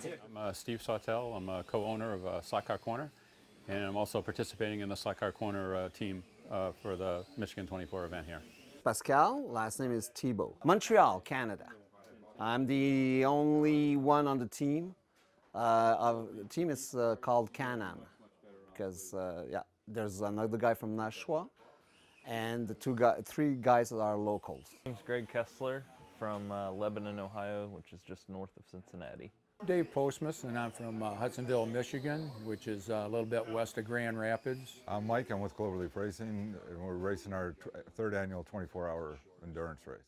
I'm Steve Sawtell. I'm a co-owner of Slot Car Corner, and I'm also participating in the Slot Car Corner team for the Michigan 24 event here. Pascal, last name is Thibault. Montreal, Canada. I'm the only one on the team. The team is called Can-Am because there's another guy from Nashua, and the three guys that are locals. My name's Greg Kessler from Lebanon, Ohio, which is just north of Cincinnati. Dave Postmus, and I'm from Hudsonville, Michigan, which is a little bit west of Grand Rapids. I'm Mike. I'm with Clover Racing, and we're racing our third annual 24-hour endurance race.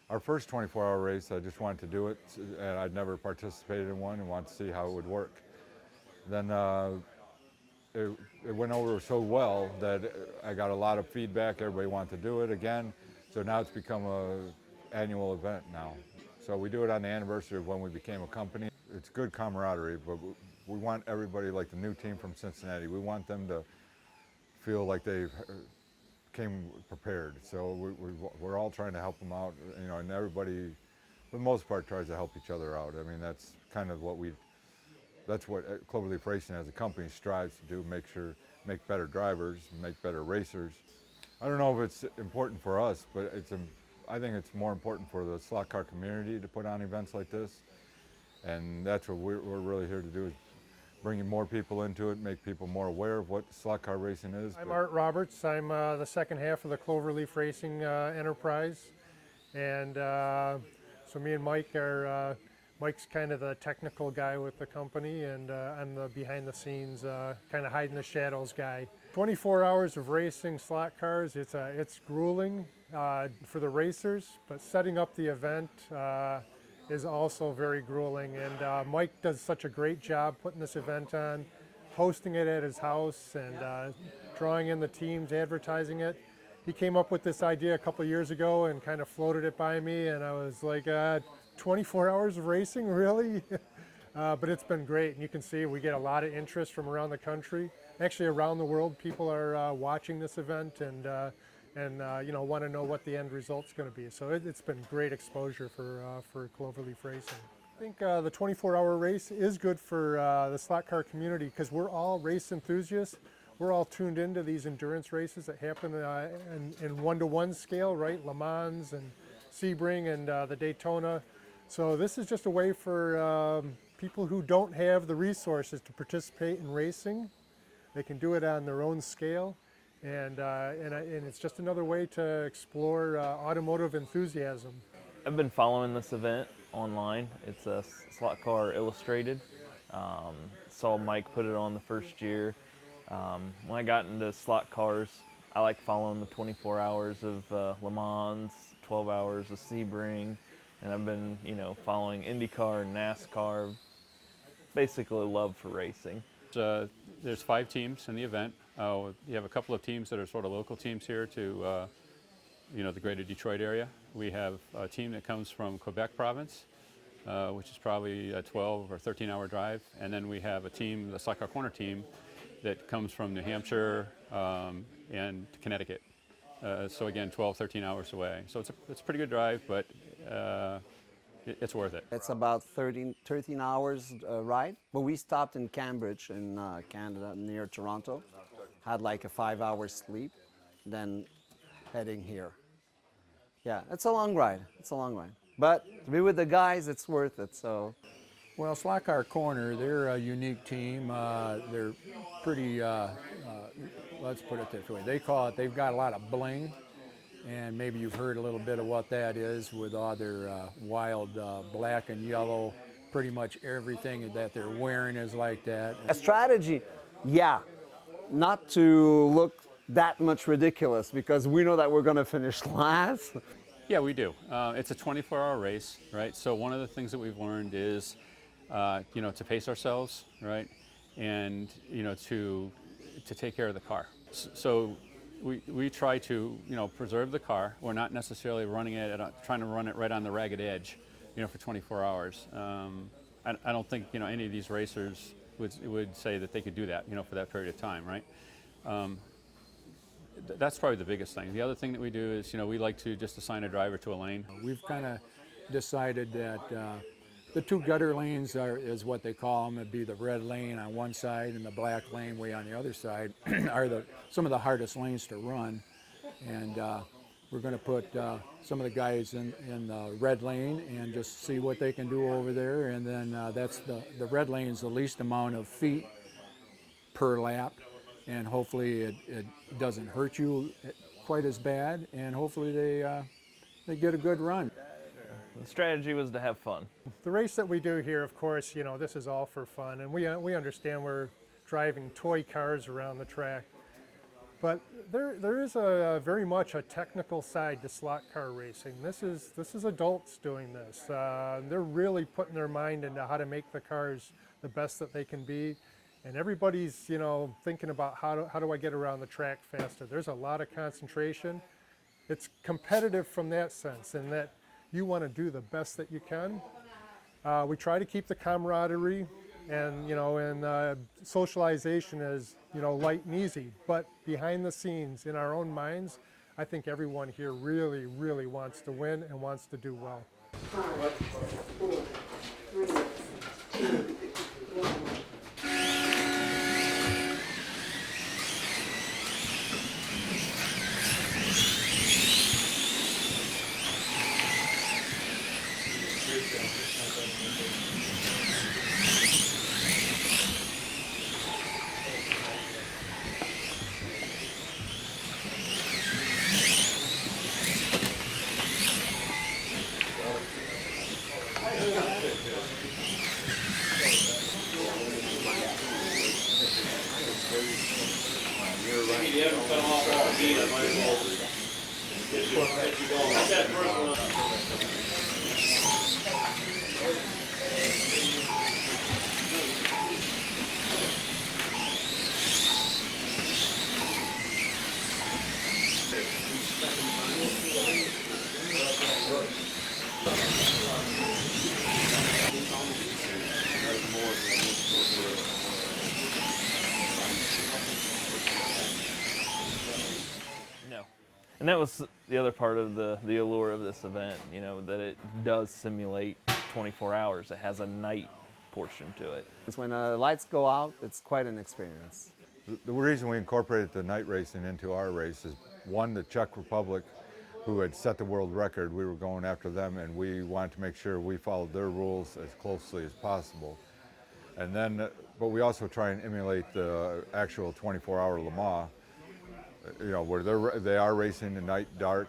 Our first 24-hour race, I just wanted to do it, and I'd never participated in one and wanted to see how it would work. Then it went over so well that I got a lot of feedback. Everybody wanted to do it again, so now it's become an annual event now. So we do it on the anniversary of when we became a company. It's good camaraderie, but we want everybody, like the new team from Cincinnati, we want them to feel like they came prepared. So we're all trying to help them out, you know, and everybody, for the most part, tries to help each other out. I mean, that's kind of that's what Cloverleaf Racing as a company strives to do, make better drivers, make better racers. I don't know if it's important for us, but I think it's more important for the slot car community to put on events like this. And that's what we're really here to do, is bringing more people into it, make people more aware of what slot car racing is. I'm Art Roberts. I'm the second half of the Cloverleaf Racing enterprise. And so me and Mike are, Mike's kind of the technical guy with the company, and I'm the behind the scenes, kind of hide in the shadows guy. 24 hours of racing slot cars, it's grueling for the racers, but setting up the event is also very grueling, and Mike does such a great job putting this event on, hosting it at his house, and drawing in the teams, advertising it. He came up with this idea a couple years ago and kind of floated it by me, and I was like, 24 hours of racing, really? But it's been great, and you can see we get a lot of interest from around the country. Actually, around the world, people are watching this event and you know, want to know what the end result's going to be. So it's been great exposure for Cloverleaf Racing. I think the 24-hour race is good for the slot car community because we're all race enthusiasts. We're all tuned into these endurance races that happen in one-to-one scale, right? Le Mans and Sebring and the Daytona. So this is just a way for people who don't have the resources to participate in racing. They can do it on their own scale. And it's just another way to explore automotive enthusiasm. I've been following this event online. It's a Slot Car Illustrated. Saw Mike put it on the first year. When I got into slot cars, I like following the 24 hours of Le Mans, 12 hours of Sebring, and I've been, you know, following IndyCar and NASCAR. Basically, love for racing. There's 5 teams in the event. You have a couple of teams that are sort of local teams here to, you know, the greater Detroit area. We have a team that comes from Quebec province, which is probably a 12 or 13-hour drive. And then we have a team, the Slot Car Corner team, that comes from New Hampshire and Connecticut. So again, 12, 13 hours away. So it's a pretty good drive, but it's worth it. It's about 13 hours ride, but we stopped in Cambridge in Canada, near Toronto. Had like a 5-hour sleep, then heading here. Yeah, it's a long ride. It's a long ride. But to be with the guys, it's worth it. So, Well, Slot Car Corner, they're a unique team. They're pretty, let's put it this way, they've got a lot of bling, and maybe you've heard a little bit of what that is with all their wild black and yellow. Pretty much everything that they're wearing is like that. a strategy, yeah, not to look that much ridiculous because we know that we're going to finish last. Yeah, we do. It's a 24-hour race, right? So one of the things that we've learned is, you know, to pace ourselves, right? And, you know, to take care of the car. So we try to, you know, preserve the car. We're not necessarily running it, trying to run it right on the ragged edge, you know, for 24 hours. I don't think, you know, any of these racers would say that they could do that, you know, for that period of time, right? That's probably the biggest thing. The other thing that we do is, you know, we like to just assign a driver to a lane. We've kind of decided that The two gutter lanes is what they call them. It'd be the red lane on one side and the black lane way on the other side are some of the hardest lanes to run. And we're going to put some of the guys in the red lane and just see what they can do over there. And then that's the red lane is the least amount of feet per lap. And hopefully it doesn't hurt you quite as bad. And hopefully they get a good run. The strategy was to have fun. The race that we do here, of course, you know, this is all for fun, and we understand we're driving toy cars around the track. But there is a very much a technical side to slot car racing. This is adults doing this. They're really putting their mind into how to make the cars the best that they can be, and everybody's, you know, thinking about how do I get around the track faster. There's a lot of concentration. It's competitive from that sense, in that you want to do the best that you can. We try to keep the camaraderie and, you know, and socialization is, you know, light and easy. But behind the scenes, in our own minds, I think everyone here really, really wants to win and wants to do well. 5, 4, 3, 2, 1. No. And that was the other part of the allure of this event, you know, that it does simulate 24 hours. It has a night portion to it. When the lights go out, it's quite an experience. The reason we incorporated the night racing into our race is, one, the Czech Republic, who had set the world record, we were going after them, and we wanted to make sure we followed their rules as closely as possible. And then, but we also try and emulate the actual 24-hour Le Mans, you know, where they are racing the night dark,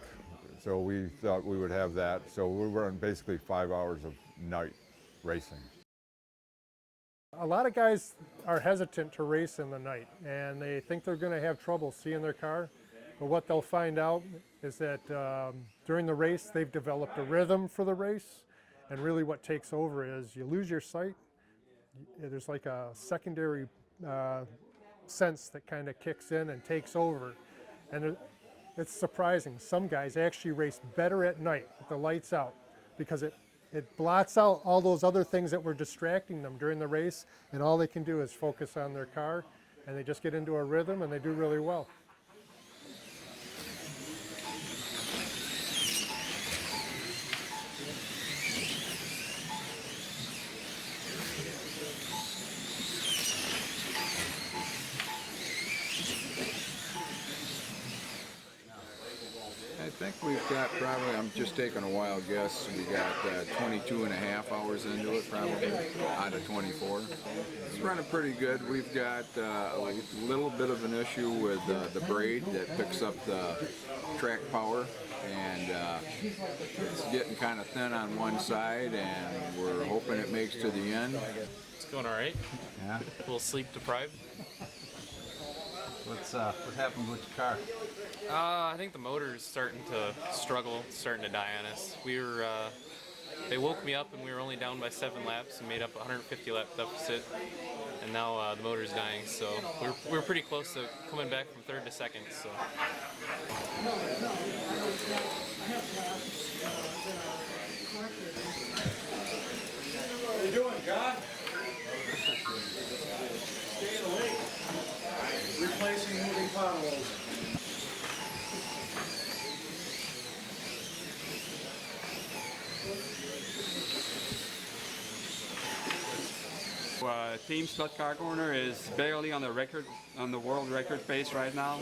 so we thought we would have that. So we were on basically 5 hours of night racing. A lot of guys are hesitant to race in the night, and they think they're going to have trouble seeing their car. But what they'll find out is that during the race, they've developed a rhythm for the race, and really what takes over is you lose your sight. There's like a secondary sense that kind of kicks in and takes over. And it's surprising. Some guys actually race better at night with the lights out, because it blots out all those other things that were distracting them during the race, and all they can do is focus on their car, and they just get into a rhythm and they do really well. I think we've got probably, I'm just taking a wild guess, we got 22 and a half hours into it probably, out of 24. It's running pretty good. We've got a little bit of an issue with the braid that picks up the track power, and it's getting kind of thin on one side, and we're hoping it makes to the end. It's going all right. Yeah. A little sleep deprived. What happened with your car? I think the motor's starting to struggle, starting to die on us. They woke me up and we were only down by 7 laps and made up a 150 lap deficit, and now the motor's dying. So we're pretty close to coming back from third to second. So. What are you doing, John? Staying awake. Replacing moving potholes. team slot car corner is barely on the world record pace right now.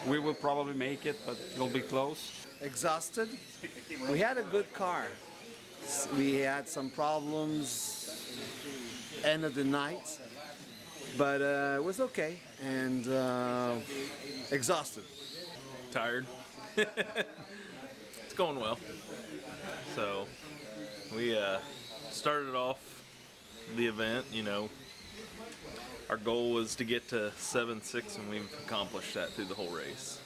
We will probably make it, but it'll be close. Exhausted. We had a good car. We had some problems end of the night, but it was okay, and exhausted. Tired. It's going well. So we started off the event, you know, our goal was to get to 7.6 and we've accomplished that through the whole race.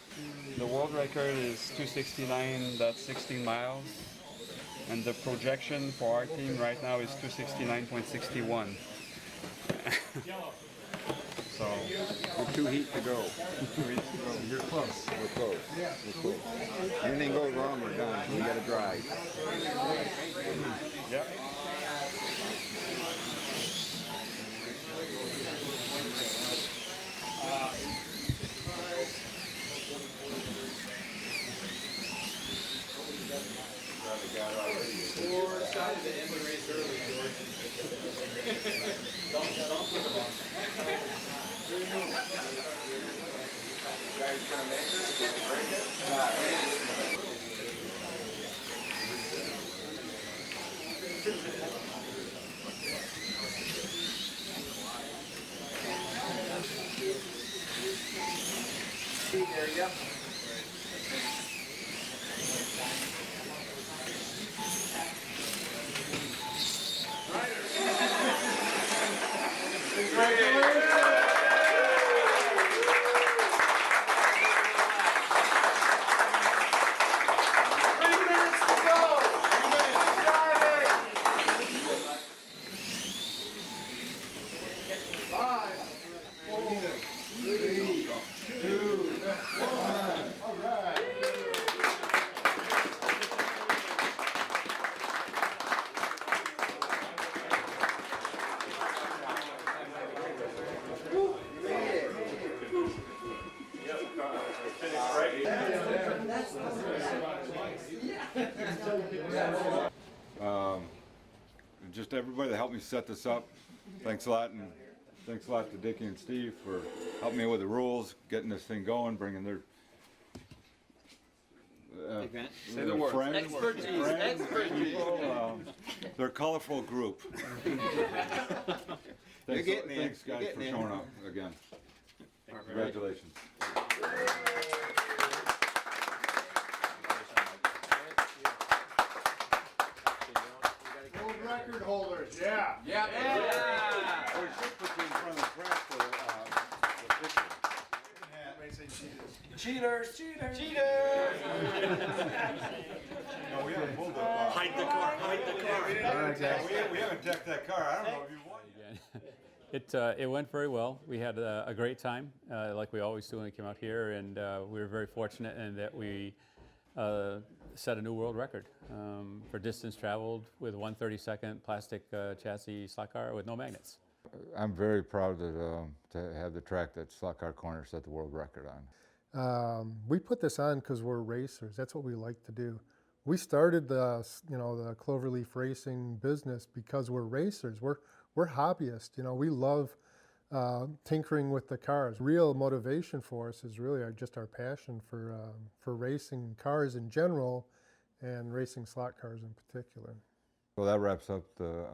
The world record is 269.16 miles, and the projection for our team right now is 269.61. So We're 2 heat to go. You're close. We're close. We're close. Anything goes wrong, we're done. We got to drive. yep. Just everybody that helped me set this up, thanks a lot, and thanks a lot to Dickie and Steve for helping me with the rules, getting this thing going, bringing their Say the word. friends, Expertise. people, their colorful group. Thanks, getting in. thanks guys You're for getting showing up again. Congratulations. World record holders, yeah. Yeah. We should put you in front of the press for the picture. Cheaters, cheaters. No, we haven't pulled up. Hide the car, hide the car. We haven't decked that car. I don't know if you won. Again. It went very well. We had a great time, like we always do when we came out here, and we were very fortunate in that we set a new world record for distance traveled with 1/32 plastic chassis slot car with no magnets. I'm very proud to have the track that Slot Car Corner set the world record on. We put this on because we're racers. That's what we like to do. We started the Cloverleaf racing business because we're racers. We're hobbyists. We love tinkering with the cars. Real motivation for us is really just our passion for racing cars in general and racing slot cars in particular. So that wraps up the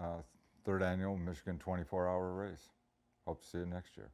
third annual Michigan 24-hour race. Hope to see you next year.